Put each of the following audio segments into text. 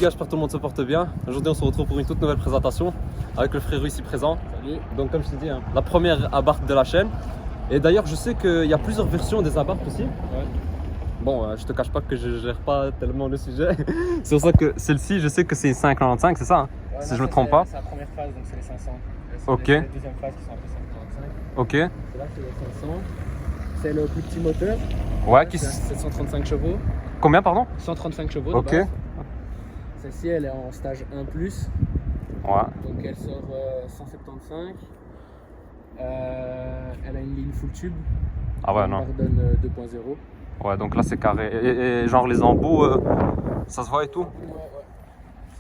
gars, j'espère que tout le monde se porte bien. Aujourd'hui on se retrouve pour une toute nouvelle présentation avec le frérot ici présent. Salut. Donc comme je t'ai dit, hein, la première abarque de la chaîne. Et d'ailleurs je sais qu'il y a plusieurs versions des abarques aussi. Ouais. Bon, je te cache pas que je gère pas tellement le sujet. C'est pour ça que celle-ci, je sais que c'est 595, c'est ça hein, Ouais, si non, je me trompe pas. C'est la première phase, donc c'est les 500. Ok. Les deuxième phase qui sont un peu 545. Ok. C'est là, c'est les 500. C'est le plus petit moteur. Ouais, qui... C'est 135 chevaux. Combien pardon? 135 chevaux de Ok. base. Celle-ci, elle est en stage 1+. Ouais. Donc elle sort 175. Elle a une ligne full tube. Ah ouais, non. Pardonne 2.0. Ouais, donc là c'est carré. Et genre les embouts, ça se voit et tout? Ouais.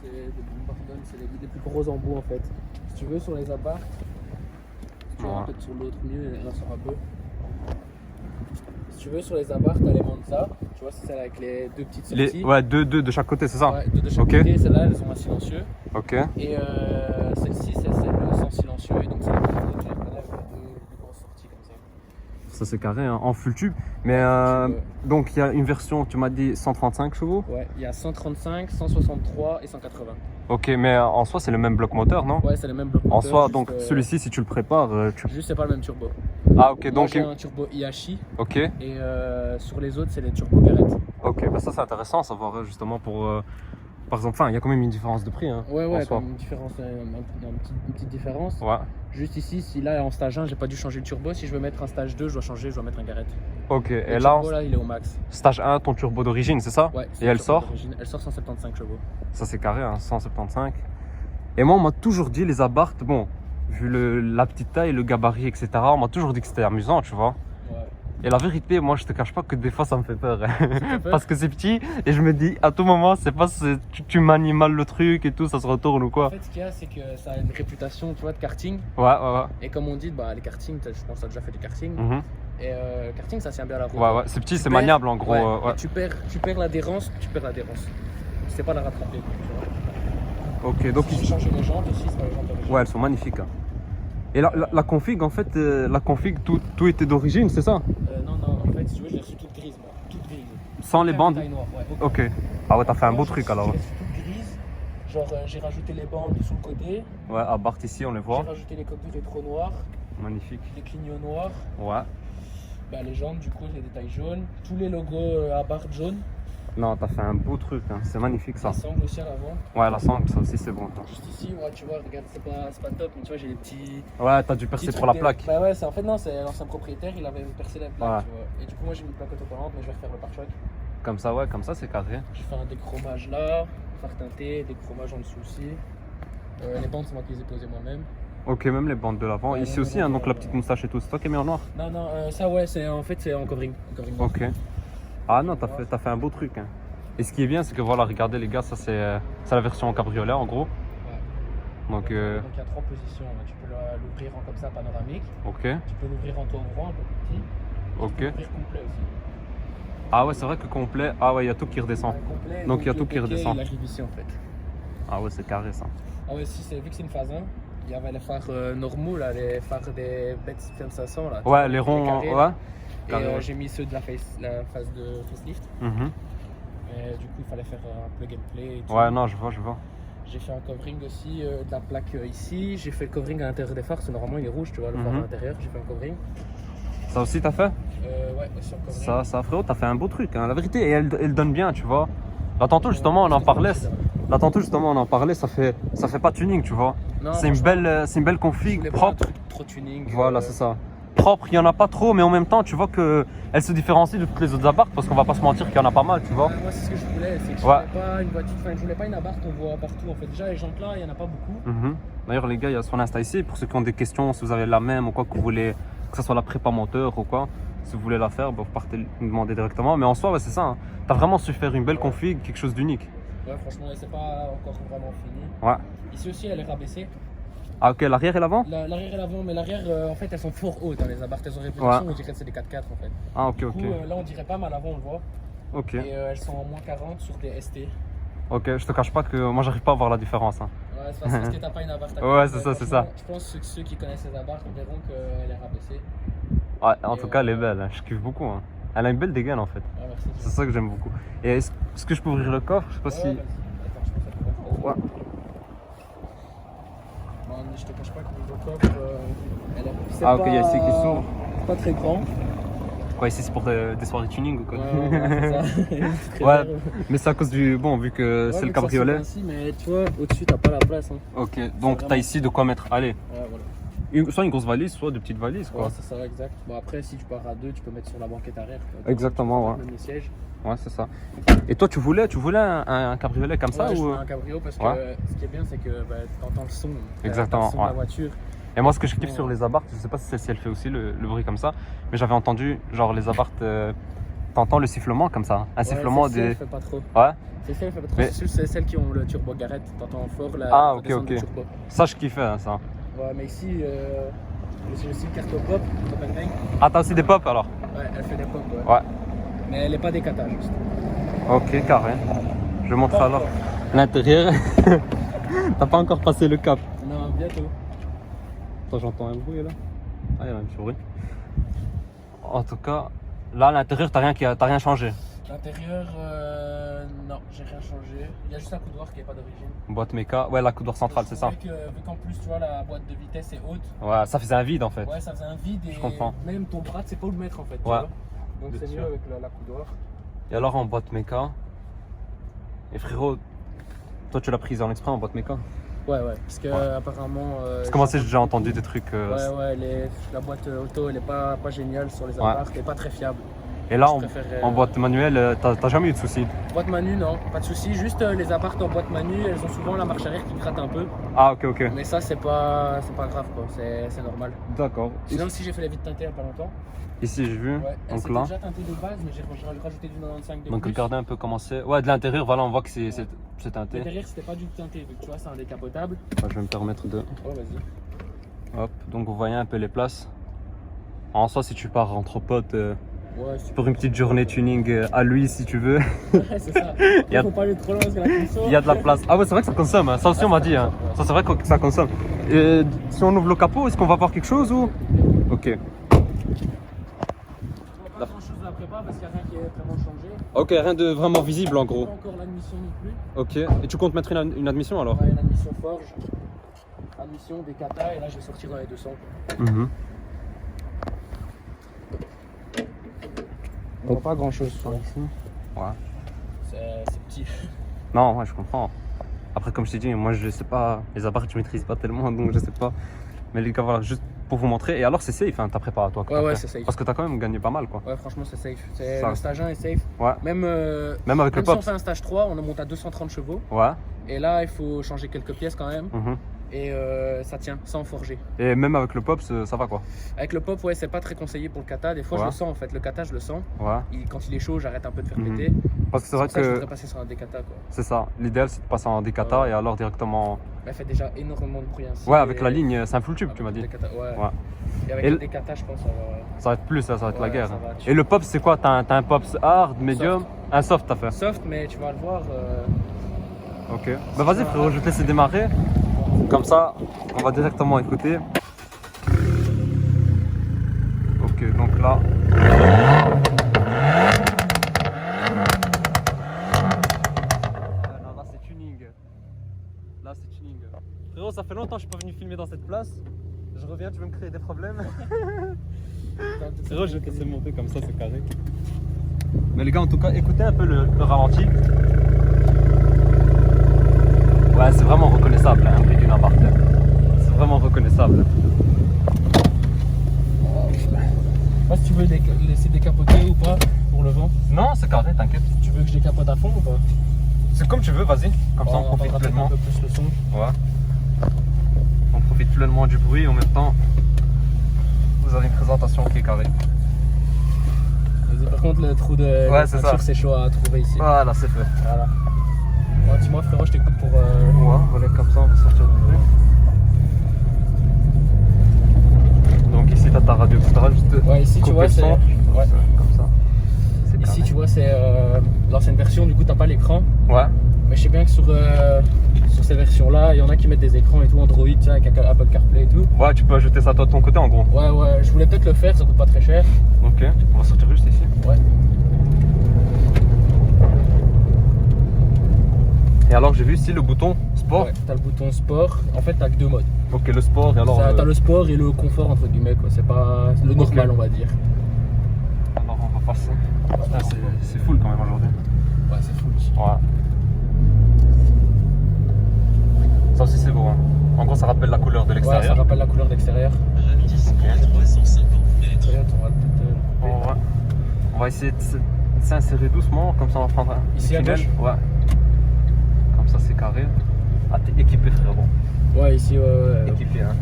C'est des plus gros embouts en fait. Si tu veux, sur les abarques, tu vois, peut-être sur l'autre mieux, elle en sort un peu. Si tu veux, sur les abarques, t'as les Manza. Tu vois, c'est celle avec les deux petites sorties. Ouais, deux de chaque côté, c'est ça? Ouais, deux de chaque Ok. côté. Celles-là, elles sont en silencieux. Ok. Et celle-ci, c'est celle sans silencieux. Et donc, c'est la petite avec deux grosses sorties comme ça. Ça c'est carré, hein, en full tube. Mais donc il y a une version, tu m'as dit 135 chevaux? Ouais, il y a 135, 163 et 180. Ok, mais en soi c'est le même bloc moteur, non? Ouais, c'est le même bloc En moteur. soi, juste, donc celui-ci, si tu le prépares, tu... Juste, c'est pas le même turbo. Ah ok, Moi, donc... j'ai un turbo Iashi. Ok, Et sur les autres, c'est les turbos Garrett. ok, bah ça c'est intéressant à savoir justement pour... par exemple, enfin, il y a quand même une différence de prix, hein, Ouais, en soi. comme une différence, une petite différence. Ouais. Juste ici, si là en stage 1, j'ai pas dû changer le turbo. Si je veux mettre un stage 2, je dois changer, je dois mettre un Garrett. Ok, Le et là, turbo, là, il est au max. stage 1, ton turbo d'origine, c'est ça? Ouais. Et elle sort? Elle sort 175 chevaux. Ça c'est carré, hein, 175. Et moi, on m'a toujours dit, les abarques, bon, vu la petite taille, le gabarit, etc., on m'a toujours dit que c'était amusant, tu vois. Ouais. Et la vérité, moi, je te cache pas que des fois, ça me fait peur. Ça te fait peur? Parce que c'est petit, et je me dis, à tout moment, c'est pas si tu manies mal le truc et tout, ça se retourne ou quoi. En fait, ce qu'il y a, c'est que ça a une réputation, tu vois, de karting. Ouais. Et comme on dit, bah, les kartings, je pense que tu as déjà fait du karting. Mhm. Et le karting, ça tient bien à la route. Ouais, c'est petit, c'est perds- maniable en gros. Ouais, Ouais. et tu perds l'adhérence, tu sais pas la rattraper. Tu vois. Ok, donc Si j'ai changé les jantes aussi, c'est pas les jantes d'origine. ouais, elles sont magnifiques. Hein. Et la config, en fait, la config, tout était d'origine, c'est ça? Non, en fait, si tu veux, je l'ai reçue toute grise, moi. Toute grise. Sans les Aucun bandes? détail noir, ouais, aucun. Ok. Ah ouais, t'as fait un Moi, beau je truc l'ai alors. reçue toute grise. Genre, j'ai rajouté les bandes sur le côté. Ouais, à Bart ici, on les J'ai voit. rajouté les coques de rétro noirs. Magnifique. Les clignots noirs. Ouais. Bah, les jantes, du coup, les détails jaunes. Tous les logos à barre jaune. Non, t'as fait un beau truc, hein. C'est magnifique ça. Les sangles aussi à l'avant. Ouais, la sangle, ça aussi, c'est bon. Ça. Juste ici, ouais, tu vois, regarde, c'est pas top, mais tu vois, j'ai des petits. Ouais, t'as dû percer petits pour la trucs plaque. Bah ouais, c'est en fait, non, c'est l'ancien propriétaire, il avait percé la plaque, Ouais. tu vois. Et du coup, moi, j'ai mis une plaque autocollante, mais je vais refaire le pare-choc. Comme ça, ouais, comme ça, c'est carré. J'ai fait un déchromage là, phare teinté, déchromage en dessous aussi. Les bandes, c'est moi qui les ai posées moi-même. Ok, même les bandes de l'avant. Ouais, Ici non, aussi, non, hein, donc non, la petite moustache et tout. C'est toi qui as mis en noir? Non, ça, ouais, c'est en fait, c'est en covering. Ok. Ah non, t'as fait un beau truc. Hein. Et ce qui est bien, c'est que voilà, regardez les gars, ça c'est la version cabriolet en gros. Ouais. Donc, Donc, il y a 3 positions. Tu peux l'ouvrir en comme ça, panoramique. ok, Tu peux l'ouvrir en toit ouvrant, un peu plus petit. Tu peux ok. l'ouvrir complet aussi. Ah ouais, c'est vrai que complet. Ah ouais, il y a tout qui redescend. Ouais, complet, Donc, il y a le tout qui béquet, redescend. Il arrive ici en fait. Ah ouais, c'est carré ça. Ah ouais, si, vu que c'est une phase 1, il y avait les phares normaux, là, les phares des Betz 500 là. Ouais, les ronds, carrés, ouais. Et Carré, ouais. j'ai mis ceux de la phase de facelift. Mhm. Et du coup, il fallait faire un plug and play et tout. Ouais, non, je vois. J'ai fait un covering aussi de la plaque ici. J'ai fait le covering à l'intérieur des phares, parce que normalement il est rouge, tu vois, le phare à l'intérieur. J'ai fait un covering. Ça aussi, t'as fait? Ouais, sur le covering. Ça, frérot, t'as fait un beau truc. Hein. La vérité, et elle donne bien, tu vois. Là, tantôt, justement, on en parlait. Ça fait pas tuning, tu vois. Non, C'est une franchement, belle config, je voulais pas un propre. truc trop tuning. Voilà, c'est ça. Propre, il y en a pas trop, mais en même temps, tu vois que elle se différencie de toutes les autres abarques parce qu'on va pas se mentir qu'il y en a pas mal, tu vois. Moi, c'est ce que je voulais, c'est que je Ouais. voulais pas une voiture, enfin, je voulais pas une abarque qu'on voit partout. En fait, déjà, les jantes là, il y en a pas beaucoup. Mhm. D'ailleurs, les gars, il y a son Insta ici. Pour ceux qui ont des questions, si vous avez la même ou quoi, que vous voulez, que ce soit la prépa moteur ou quoi, si vous voulez la faire, bah, vous partez nous demander directement. Mais en soi, ouais, c'est ça. Hein. T'as vraiment su faire une belle config, quelque chose d'unique. Ouais, franchement, c'est pas encore vraiment fini. Ouais. Ici aussi, elle est rabaissée. Ah, ok, l'arrière et l'avant? L'arrière et l'avant, mais l'arrière, en fait, elles sont fort hautes, hein, les abarques. Elles ont réputation, Ouais. on dirait que c'est des 4x4 en fait. Ah, ok, Du ok. coup, là, on dirait pas, mais à l'avant, on le voit. Ok. Et elles sont en moins 40 sur des ST. Ok, je te cache pas que moi, j'arrive pas à voir la différence. Hein. Ouais, c'est parce que t'as pas une abarque. Ouais, c'est ça, c'est ça. Je pense que ceux qui connaissent les abarques verront qu'elle est rabaissée. Ouais, en tout cas, elle est belle. Hein. Je kiffe beaucoup. Hein. Elle a une belle dégaine en fait. Ouais, merci. C'est ça que j'aime beaucoup. Et est-ce que je peux ouvrir le coffre? Je sais pas si. Vas-y. Attends, je pense je te cache pas que niveau coffre, c'est Ah ok, il y a ici qui s'ouvre. c'est pas très grand. Quoi, ici c'est pour des soirées tuning ou quoi? Ouais, c'est ça. Une petite Ouais, réserve. mais c'est à cause du... Bon, vu que Ouais, c'est vu le que ça s'ouvre cabriolet. ainsi, mais tu vois, au-dessus, t'as pas la place. Hein. Ok, donc vraiment- t'as ici de quoi mettre. Allez, Ouais, voilà. soit une grosse valise, soit de petites valises quoi. Ouais, c'est ça, exact. Bon, après, si tu pars à deux, tu peux mettre sur la banquette arrière. Quoi. Exactement, ouais. Même les sièges. Ouais, c'est ça. Et toi, tu voulais un cabriolet comme ça Ouais, je ou... veux un cabrio parce que Ouais. ce qui est bien, c'est que bah, t'entends le son. Exactement, Le son de la ouais. voiture. Et moi, ce que je kiffe sur les Abarth, je sais pas si celle-ci elle fait aussi le bruit comme ça, mais j'avais entendu, genre les Abarth, t'entends le sifflement comme ça, un sifflement celle-ci, des. elle fait pas trop. Ouais, Celle-ci, elle fait pas trop. Mais- C'est celles qui ont le turbo Garrett. T'entends fort la Ah, ok, descente du ok. turbo. ça je kiffais hein, ça. Ouais, mais ici, j'ai aussi le carte pop, Copenhague. Ah, t'as aussi des pop alors? Ouais, elle fait des pop, ouais. Ouais. Mais elle est pas décata, juste. Ok, carré. Je vais montrer Pas alors encore. l'intérieur. T'as pas encore passé le cap. Non, bientôt. Attends, j'entends un bruit là. Ah, il y a un petit bruit. En tout cas, là à l'intérieur, t'as rien changé. L'intérieur, non, j'ai rien changé. Il y a juste un coudoir qui est pas d'origine. Boîte méca, ouais, la coudoir centrale, c'est ça. Vu qu'en plus, tu vois, la boîte de vitesse est haute, Ouais, ça faisait un vide en fait. ouais, ça faisait un vide et Je comprends. même ton bras, tu sais pas où le mettre en fait. tu Ouais. vois. Donc Bien c'est sûr. mieux avec la coudoir. Et alors en boîte méca. Et frérot, toi tu l'as prise en exprès en boîte méca? Ouais, ouais, parce que Ouais. apparemment. Parce que moi j'ai déjà entendu des trucs. Ouais, la boîte auto, elle est pas géniale sur les Ouais. apparts, elle est pas très fiable. Et là Je en, préférerais, en boîte manuelle, t'as jamais eu de soucis? Boîte manu, non, pas de souci. Juste les apparts en boîte manu, elles ont souvent la marche arrière qui gratte un peu. Ah ok, ok. Mais ça, c'est pas grave, quoi. C'est normal. D'accord. Sinon, si j'ai fait la vitre teintée il y a pas longtemps. Ici j'ai vu, Ouais, elle donc s'était là. déjà teintée de base, mais j'ai rajouté du 95 de Donc plus. regardez un peu comment c'est. Ouais, de l'intérieur, voilà, on voit que c'est Mais teinté. derrière, c'était pas du tout teinté, vu que tu vois, c'est un décapotable. Enfin, je vais me permettre de. Oh, vas-y. Hop, donc vous voyez un peu les places. En soi, si tu pars entre potes Ouais, super. pour une petite journée tuning à lui, si tu veux, Ouais, c'est ça. Il y a- Faut pas aller trop loin parce que la conso. il y a de la place. Ah ouais, c'est vrai que ça consomme, hein. Ça aussi on m'a dit. Hein. Ça c'est vrai que ça consomme. Et si on ouvre le capot, est-ce qu'on va voir quelque chose ou? Ok. On voit pas grand chose de la prépa parce qu'il n'y a rien qui est vraiment changé. Ok, rien de vraiment visible en Pas gros. encore l'admission non plus. Ok. Et tu comptes mettre une admission alors? Ouais, une admission forge. Admission des katas et là je vais sortir dans les 200. Mhm. On voit pas grand chose. Ouais. C'est petit. Non, ouais, je comprends. Après, comme je t'ai dit, moi je sais pas, les apparts je maîtrise pas tellement donc je sais pas. Mais les gars, voilà, juste pour vous montrer. Et alors, c'est safe, hein, ta prépa à toi? que Ouais, t'as ouais, fait. c'est safe. Parce que t'as quand même gagné pas mal quoi. Ouais, franchement, c'est safe. Ça. Le stage 1 est safe. Ouais. Même, Même avec le même si on pop. fait un stage 3, on monte à 230 chevaux. Ouais. Et là, il faut changer quelques pièces quand même. Mhm. Et ça tient, sans forger. Et même avec le pop, ça va quoi. Avec le pop, ouais, c'est pas très conseillé pour le kata. Des fois, je Ouais. le sens en fait. Le kata, je le sens. Ouais. Quand il est chaud, j'arrête un peu de faire Mhm. péter. Parce que c'est vrai pour ça que je que voudrais passer sur un décata, quoi. c'est ça. L'idéal c'est de passer en décata Ouais. et alors directement. Elle fait déjà énormément de bruit ainsi. Ouais, avec et- la ligne, c'est un full tube, tu m'as avec dit. le décata, ouais. Ouais. Et avec Et le le- décata, je pense, ça va. Ça va être plus, ça va être la Ouais, guerre. ça va, tu- Et le pop, c'est quoi? T'as un pop hard, medium, Soft. un soft, t'as fait. Soft, mais tu vas le voir. Ok. Bah vas-y frérot, je vais te laisser démarrer. Comme ça, on va directement écouter. Ok, donc là. Non, là c'est tuning. Là c'est tuning. Frérot, ça fait longtemps que je suis pas venu filmer dans cette place. Je reviens, tu veux me créer des problèmes? Frérot, je vais te laisser monter comme ça, c'est carré. Mais les gars, en tout cas, écoutez un peu le ralenti. Ouais, c'est vraiment reconnaissable, hein, un bruit d'une Abarth. C'est vraiment reconnaissable. Je sais pas si tu veux laisser décapoter ou pas pour le vent. Non, c'est carré, t'inquiète. Tu veux que je décapote à fond ou pas? C'est comme tu veux, vas-y. Comme ça, on profite va pleinement. un peu plus le son. Ouais. On profite pleinement du bruit. En même temps, vous avez une présentation qui est carrée. Vas-y, par contre, le trou de Ouais, c'est ceinture, ça. c'est chaud à trouver ici. Voilà, c'est fait. Voilà. Bon, dis-moi, frérot, je t'écoute pour. Ouais, voilà, comme ça, on va sortir du bruit. Donc ici, t'as ta radio, etc. Juste Ouais, ici, tu couper vois, le c'est. son. Ouais. Comme ça. C'est Ici, carré. tu vois, c'est l'ancienne version, du coup, t'as pas l'écran. Ouais. Mais je sais bien que sur ces versions-là, il y en a qui mettent des écrans et tout, Android, tu sais, avec Apple CarPlay et tout. Ouais, tu peux ajouter ça toi de ton côté en gros. Ouais, ouais, je voulais peut-être le faire, ça coûte pas très cher. Ok, on va sortir juste ici. Ouais. Et alors j'ai vu ici le bouton sport. Ouais, t'as le bouton sport. En fait, t'as que 2 modes. Ok, le sport et alors. T'as le sport et le confort, entre guillemets, quoi. C'est pas le normal, on va dire. Alors on va passer. Putain, c'est full quand même aujourd'hui. Ouais, c'est fou ici. Ouais. Ça aussi c'est beau. Hein. En gros, ça rappelle la couleur de Ouais, l'extérieur. ça rappelle la couleur d'extérieur. Ok. 350 mètres. Regarde, on va peut-être. Bon, ouais. On va essayer de s'insérer doucement, comme ça on va prendre un Ici, à tunnel. gauche. Ouais. Comme ça c'est carré. Ah, t'es équipé frérot. Ouais, ici, ouais. Équipé hein.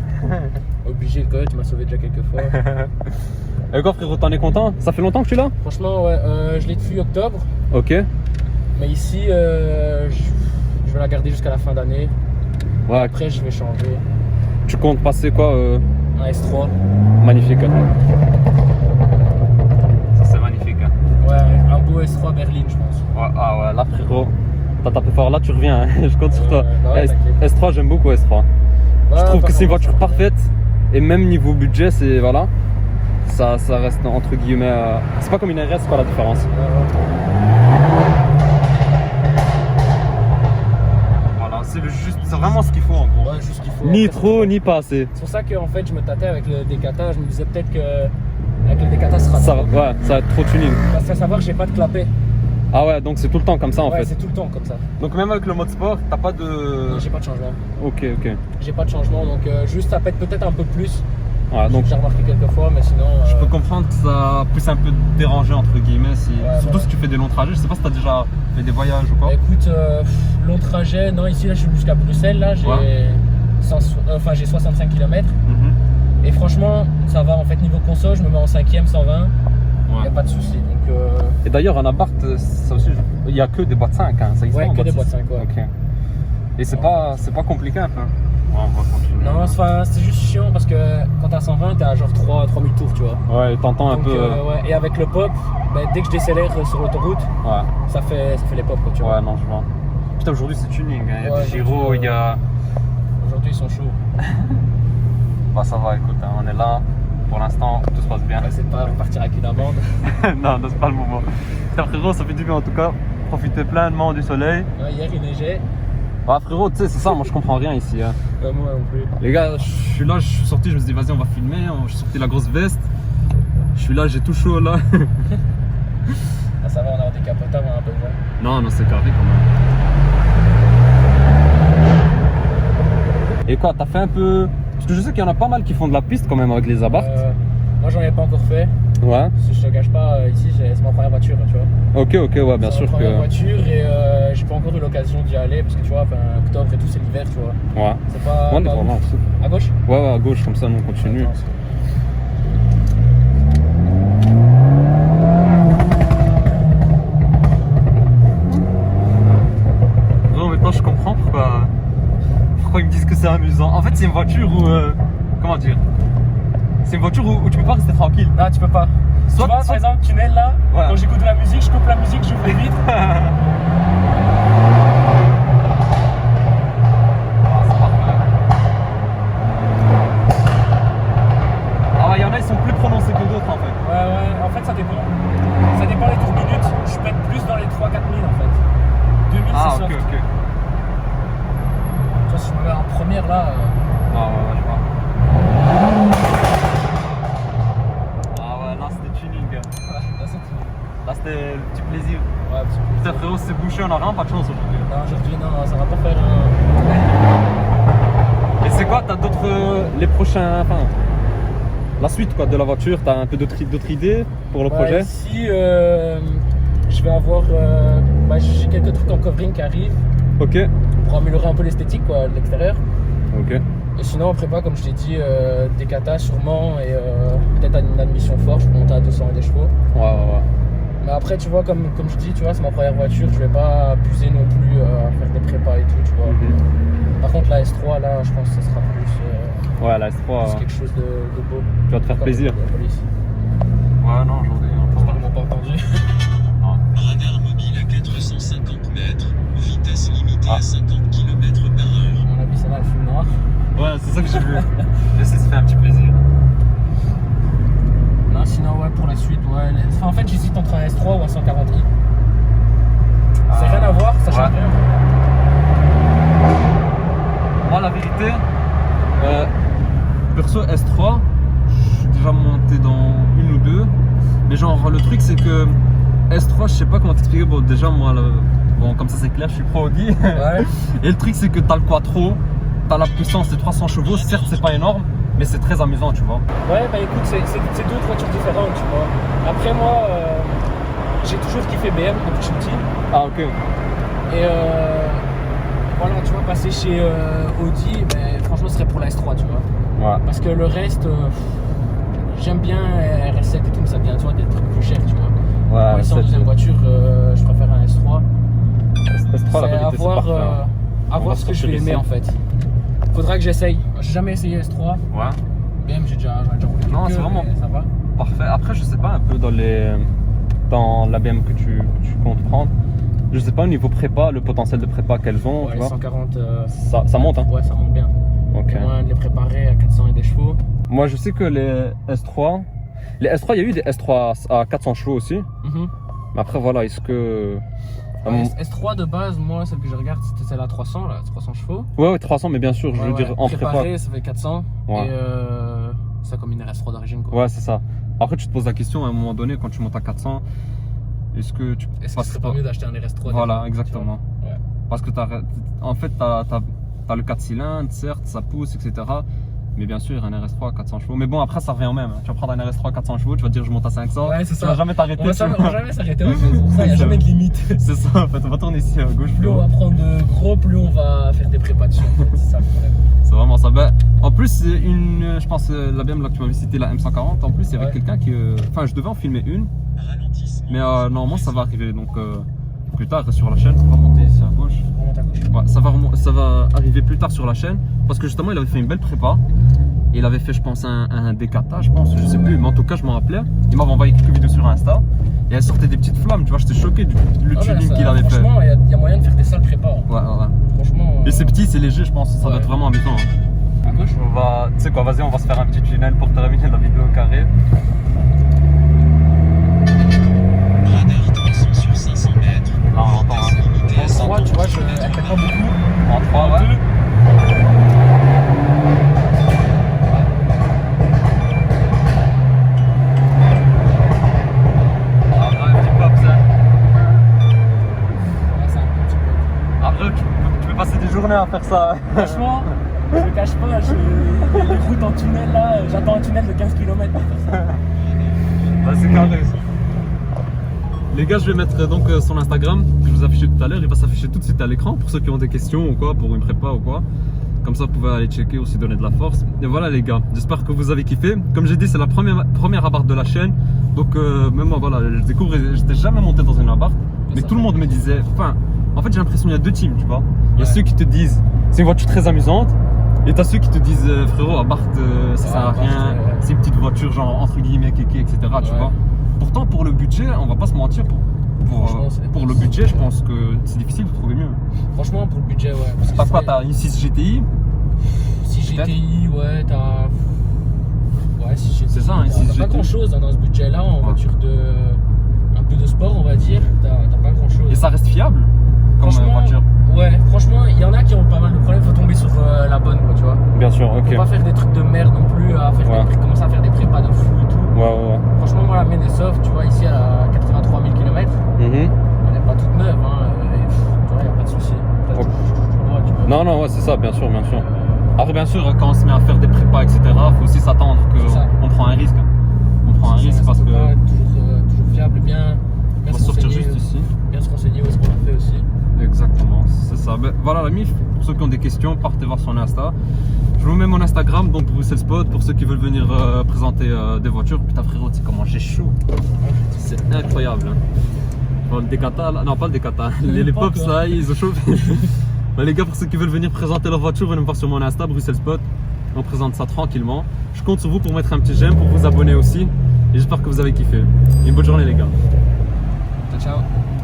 Obligé, le coyote, tu m'as sauvé déjà quelques fois. Et quoi frérot, t'en es content? Ça fait longtemps que tu es là? Franchement, ouais, je l'ai depuis octobre. Ok. Mais ici, je vais la garder jusqu'à la fin d'année. Ouais. Après, je vais changer. Tu comptes passer quoi Un S3. Magnifique. Hein. Ça c'est magnifique. Hein. Ouais, un beau S3 berline, je pense. Ouais, ah ouais, là frérot, t'as tapé fort, là tu reviens, hein. Je compte sur toi. Bah ouais, S3, j'aime beaucoup S3. Ouais, Je trouve que c'est une voiture performance, parfaite et même niveau budget, c'est voilà, ça reste entre guillemets. C'est pas comme une RS quoi la différence. Voilà, c'est vraiment ce qu'il faut en gros. Ouais, juste ce qu'il faut. Ni Après, trop, ni pas assez. c'est pour ça que en fait, je me tâtais avec le Decata. Je me disais peut-être que avec le Decata, ce sera Ça, trop. ouais, ça va être trop tuning. Parce qu'à savoir que j'ai pas de clapet. Ah ouais, donc c'est tout le temps comme ça en Ouais, fait. c'est tout le temps comme ça. Donc même avec le mode sport, t'as pas de. Non, j'ai pas de changement. Ok, ok. J'ai pas de changement, donc juste ça pète peut-être un peu plus. Ouais, donc J'ai remarqué quelques fois, mais sinon. je peux comprendre que ça puisse un peu te déranger entre guillemets, surtout si tu fais des longs trajets. Je sais pas si t'as déjà fait des voyages ou quoi. Écoute, long trajet, non, ici là je suis jusqu'à Bruxelles, là j'ai Ouais. j'ai 65 km. Mhm. Et franchement, ça va en fait niveau conso, je me mets en 5ème 120, Ouais. y a pas de souci. Donc, Et d'ailleurs, en Abarth, ça aussi, il y a que des boîtes 5, hein. Ça existe Ouais, pas en que des boîte boîtes 6. 5, ouais. Ok. Et c'est pas compliqué un peu. Ouais, on va continuer. non, c'est juste chiant parce que quand t'as 120, t'es à genre 3000 tours, tu vois. Ouais, t'entends un Donc, peu. ouais. Et avec le pop, ben, dès que je décélère sur l'autoroute, Ouais. ça fait les pop, quoi, tu vois. Ouais, non, je vois. Putain, aujourd'hui c'est tuning. Hein. Il y a Ouais, des gyros, aujourd'hui, il y a. Aujourd'hui ils sont chauds. Bah, ça va, écoute, hein, on est là. Pour l'instant, tout se passe bien. On va essayer de pas repartir avec une amende. Non, non, c'est pas le moment. Putain, frérot, ça fait du bien en tout cas. Profitez pleinement du soleil. Ouais, hier il neigeait. Ah, frérot, tu sais, c'est ça, moi je comprends rien ici. Hein. Moi non plus. Les gars, je suis là, je suis sorti, je me suis dit, vas-y, on va filmer. Je suis sorti la grosse veste. Je suis là, j'ai tout chaud là. Ah, ça va, on a des capotables, on a besoin. Non, non, c'est carré quand même. Et quoi, t'as fait un peu. Parce que je sais qu'il y en a pas mal qui font de la piste quand même avec les Abarth. Moi j'en ai pas encore fait. Ouais. Si je te cache pas, ici c'est ma première voiture, tu vois. Ok, ok, ouais, bien sûr C'est ma première que. voiture et j'ai pas encore eu l'occasion d'y aller parce que tu vois, octobre et tout c'est l'hiver, tu vois. Ouais. C'est pas. Ouais, on est pas vraiment ouf. aussi. À gauche. Ouais, ouais, à gauche, comme ça, nous on continue. Attends, Non, maintenant je comprends pourquoi ils me disent que c'est amusant. En fait, c'est une voiture où. Comment dire? C'est une voiture où tu peux pas rester tranquille. Là tu peux pas. Soit- tu vois, soit- par exemple, tunnel là, Ouais. quand j'écoute de la musique, je coupe la musique, j'ouvre les vitres. Ah, c'est parfait. Ah ouais, il y en a, ils sont plus prononcés que d'autres en fait. Ouais, en fait ça dépend. Ça dépend des tours minutes. Je pète plus dans les 3-4 000 en fait. 2000 Ah, c'est ok, soft. ok. Tu vois, si je me mets en première là. Ah ouais, je vois. Ah ouais, là c'était tuning. Là c'est tout. Là c'était le petit plaisir. Ouais, un petit peu. Putain frérot, c'est bouché, on a vraiment pas de chance aujourd'hui. Non, aujourd'hui, non, ça va pas faire Et c'est quoi, t'as d'autres. Les prochains. Enfin. La suite quoi de la voiture, t'as un peu d'autres idées pour le projet? Ici, je vais avoir. J'ai quelques trucs en covering qui arrivent Ok. pour améliorer un peu l'esthétique quoi, de l'extérieur. Ok. Et sinon, en prépa, comme je t'ai dit, des katas sûrement et peut-être une admission forte, je peux monter à 200 et des chevaux. Ouais, ouais, ouais. Mais après, tu vois, comme je dis, tu vois, c'est ma première voiture, je vais pas abuser non plus à faire des prépas et tout, tu vois. Par contre, la S3, là, je pense que ça sera plus, Ouais, la S3. plus quelque chose de beau. Tu vas te faire Comme plaisir. la police. Ouais, non, aujourd'hui. J'espère qu'ils m'ont pas entendu. Radar mobile à 450 mètres, vitesse limitée Ah. à 50 km/h. À mon avis, ça va, le full noir. Ouais, c'est ça que j'ai vu. J'essaie de se faire un petit plaisir. Non, sinon, ouais, pour la suite, ouais. Enfin, en fait, j'hésite entre un S3 ou un 140i. C'est rien à voir, ça change Ouais. rien. perso S3, je suis déjà monté dans une ou deux. Mais genre, le truc, c'est que S3, je sais pas comment t'expliquer. Bon, déjà, moi, bon, comme ça, c'est clair, je suis pro Audi. Ouais. Et le truc, c'est que t'as le quattro, t'as la puissance de 300 chevaux. Certes, c'est pas énorme, mais c'est très amusant, tu vois. Ouais, bah écoute, c'est deux voitures différentes, tu vois. Après, moi, j'ai toujours kiffé BM quand je suis petit. Ah, ok. Et voilà, tu vois, passer chez Audi, ben, franchement, ce serait pour la S3, tu vois. Ouais. Parce que le reste, j'aime bien RS7 et tout, mais ça vient, tu vois, des trucs plus chers, tu vois. Ouais, Moi, sans deuxième voiture, je préfère un S3. S3, la C'est vérité, à c'est voir, parfait. Hein. à On va voir ce que je sortir vais aimer ici. en fait. Faudra que j'essaye. J'ai jamais essayé S3. Ouais. BM, j'en ai déjà roulé Non, quelques, c'est vraiment- mais ça va. Parfait. Après, je sais pas un peu dans la BM que tu comptes prendre. Je sais pas au niveau prépa, le potentiel de prépa qu'elles ont. Ouais, tu les vois. 140, Ça monte, hein. ouais, ça monte bien. Ok. Il y a moyen de les préparer à 400 et des chevaux. Moi, je sais que les S3, il y a eu des S3 à 400 chevaux aussi. Mhm. Mais après, voilà, est-ce que. Ouais, S3 de base, moi, celle que je regarde, c'était celle à 300, là, 300 chevaux. Ouais, 300, mais bien sûr, je Ouais, veux ouais. dire en prépa. Préparé, ça fait 400. Ouais. Et ça comme une RS3 d'origine, quoi. Ouais, c'est ça. Après, tu te poses la question à un moment donné, quand tu montes à 400, est-ce que tu Est-ce que ce passes serait pas mieux d'acheter un RS3 Voilà, déjà, exactement. tu vois. Ouais. Parce que en fait, t'as le 4 cylindres, certes, ça pousse, etc. Mais bien sûr, un RS3 à 400 chevaux. Mais bon, après, ça revient au même. Tu vas prendre un RS3 à 400 chevaux, tu vas te dire je monte à 500. Ouais, c'est Tu ça. vas jamais t'arrêter. On va tu vois. jamais s'arrêter, en fait. C'est pour ça, il n'y a jamais de limite. C'est ça, en fait, on va tourner ici à gauche. Plus on va prendre de gros, plus on va faire des prépas dessus, en fait. C'est ça le problème. C'est vraiment ça. Ben, en plus, c'est je pense, la BM là que tu m'avais cité, la M140, en plus, il y avait Ouais. quelqu'un qui. Enfin, je devais en filmer une, Ralentissement. mais normalement, ça va arriver. Donc, plus tard, reste sur la chaîne. On va monter ici à gauche. On remonte à gauche. Ouais, ça va arriver plus tard sur la chaîne. Parce que justement, il avait fait une belle prépa. Et il avait fait, je pense, un décata, je pense, je sais plus. Mais en tout cas, je m'en rappelais. Il m'avait envoyé quelques vidéos sur Insta. Et elles sortaient des petites flammes, tu vois. J'étais choqué du Ah ouais, tuning ça- qu'il avait fait. Franchement, il y a moyen de faire des sales prépas. Hein. Ouais, ouais. Franchement. Et c'est petit, c'est léger, je pense. Ça va Ouais. être vraiment amusant. Hein. À gauche. On va, tu sais quoi, vas-y, on va se faire un petit tunnel pour terminer la vidéo au carré. Radar 300 sur 500 mètres. Là, on entend. Vitesse limitée à En 3, 130 tu vois, je km/h. elle fait pas beaucoup. En 3, ouais. Ah, ouais, un petit pop, ça. Ouais, c'est un petit peu. Après, tu peux passer des journées à faire ça. Franchement, je ne cache pas, les routes en tunnel là, j'attends un tunnel de 15 km pour faire ça. Bah, c'est carré. Les gars, je vais mettre donc son Instagram que je vous affichais tout à l'heure. Il va s'afficher tout de suite à l'écran pour ceux qui ont des questions ou quoi, pour une prépa ou quoi. Comme ça, vous pouvez aller checker, aussi donner de la force. Et voilà les gars, j'espère que vous avez kiffé. Comme j'ai dit, c'est la première abarth de la chaîne. Donc même moi, voilà, je découvre, j'étais jamais monté dans une abarth. Mais Ça tout le monde me disait, enfin, en fait j'ai l'impression qu'il y a deux teams, tu vois. Il y a Ouais. ceux qui te disent, c'est une voiture très amusante. Et t'as ceux qui te disent, frérot, abarth, ça sert à Abarth, rien. ouais. C'est une petite voiture, genre entre guillemets, kéké, etc. Tu Ouais. vois. Pourtant, pour le budget, on va pas se mentir, Franchement, c'est- pour le budget, je pense que c'est difficile de trouver mieux. Franchement, pour le budget, ouais. parce que T'as quoi? c'est- T'as une 6 GTI? 6 peut-être GTI, ouais, t'as. Ouais, 6 GTI. C'est ça, hein, t'as 6 pas GTI. grand chose dans ce budget-là, en voiture de. Un peu de sport, on va dire. T'as pas grand chose. Et ça reste fiable comme Franchement, voiture? ouais, franchement, il y en a qui ont pas mal de problèmes, faut tomber sur la bonne, quoi, tu vois. Bien sûr, ok. Faut pas faire des trucs de merde non plus, à faire Ouais. commencer à faire des prépas de fou et tout. Ouais, ouais, Franchement, moi, la mienne est soft, tu vois, ici, elle a 83 000 km. ouais. Mhm. Elle est pas toute neuve, hein. Et, tu vois, y a pas de souci. Après, Ok. je touche du bois, tu vois. Non, non, ouais, c'est ça, bien sûr, bien sûr. Euh, Après, bien sûr, quand on se met à faire des prépas, etc., faut aussi s'attendre C'est ça. qu'on prend un risque. On prend un ça risque reste parce que. pas toujours fiable, bien On va se sortir renseigner, juste ici. bien se renseigner où est-ce qu'on l'a fait aussi. Exactement, c'est ça. Ben, voilà la MIF, pour ceux qui ont des questions, partez voir son Insta. Je vous mets mon Instagram, donc Bruxelles Spot, pour ceux qui veulent venir présenter des voitures. Putain frérot, tu sais comment j'ai chaud. C'est incroyable. Hein. Bon, le Décata, là, non pas le Décata, les Pas Pops quoi. là, ils ont chauffé. Ben, les gars, pour ceux qui veulent venir présenter leur voiture, venez me voir sur mon Insta, Bruxelles Spot. On présente ça tranquillement. Je compte sur vous pour mettre un petit j'aime, pour vous abonner aussi. Et j'espère que vous avez kiffé. Et une bonne journée les gars. Ciao, ciao.